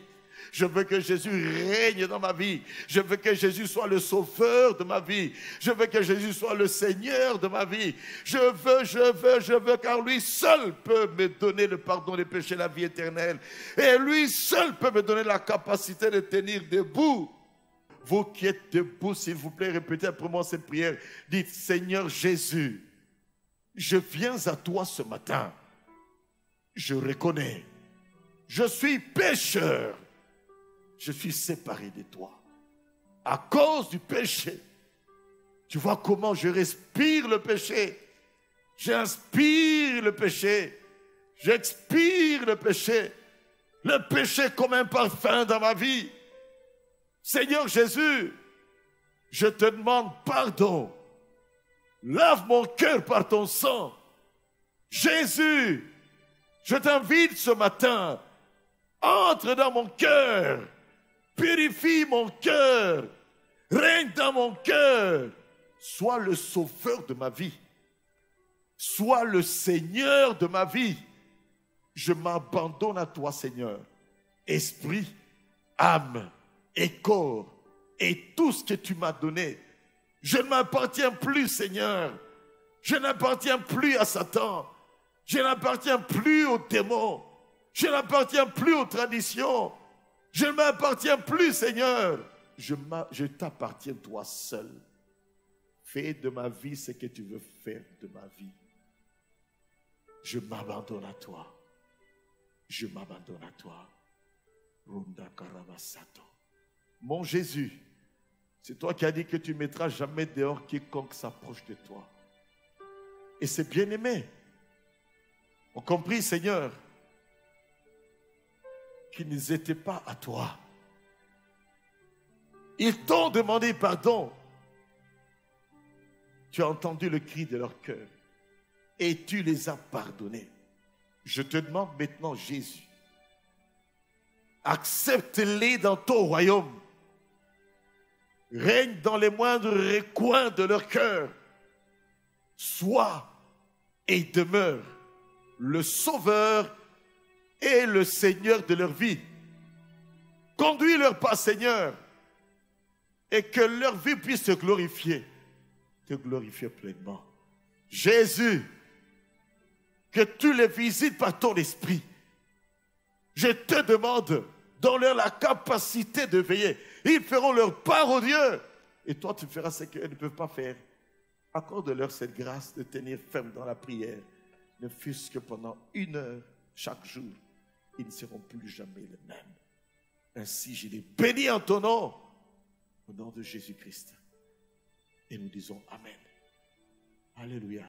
Je veux que Jésus règne dans ma vie. Je veux que Jésus soit le sauveur de ma vie. Je veux que Jésus soit le Seigneur de ma vie. Je veux, car lui seul peut me donner le pardon des péchés, la vie éternelle. Et lui seul peut me donner la capacité de tenir debout. Vous qui êtes debout, s'il vous plaît, répétez après moi cette prière. Dites, Seigneur Jésus, je viens à toi ce matin. Je reconnais, je suis pécheur. Je suis séparé de toi à cause du péché. Tu vois comment je respire le péché. J'inspire le péché. J'expire le péché. Le péché comme un parfum dans ma vie. Seigneur Jésus, je te demande pardon. Lave mon cœur par ton sang. Jésus, je t'invite ce matin. Entre dans mon cœur. Purifie mon cœur, règne dans mon cœur, sois le sauveur de ma vie, sois le Seigneur de ma vie. Je m'abandonne à toi, Seigneur, esprit, âme et corps et tout ce que tu m'as donné. Je ne m'appartiens plus, Seigneur, je n'appartiens plus à Satan, je n'appartiens plus aux démons, je n'appartiens plus aux traditions. Je ne m'appartiens plus, Seigneur. Je t'appartiens toi seul. Fais de ma vie ce que tu veux faire de ma vie. Je m'abandonne à toi. Je m'abandonne à toi. Runda Karavasato. Mon Jésus, c'est toi qui as dit que tu ne mettras jamais dehors quiconque s'approche de toi. Et ces bien-aimés ont compris, Seigneur, qu'ils n'étaient pas à toi. Ils t'ont demandé pardon. Tu as entendu le cri de leur cœur et tu les as pardonnés. Je te demande maintenant, Jésus, accepte-les dans ton royaume. Règne dans les moindres recoins de leur cœur. Sois et demeure le Sauveur et le Seigneur de leur vie. Conduis leur pas, Seigneur, et que leur vie puisse te glorifier pleinement. Jésus, que tu les visites par ton esprit. Je te demande, donne-leur la capacité de veiller. Ils feront leur part au Dieu. Et toi, tu feras ce qu'eux ne peuvent pas faire. Accorde-leur cette grâce de tenir ferme dans la prière. Ne fût-ce que pendant 1 heure chaque jour. Ils ne seront plus jamais les mêmes. Ainsi, je les bénis en ton nom. Au nom de Jésus-Christ. Et nous disons Amen. Alléluia.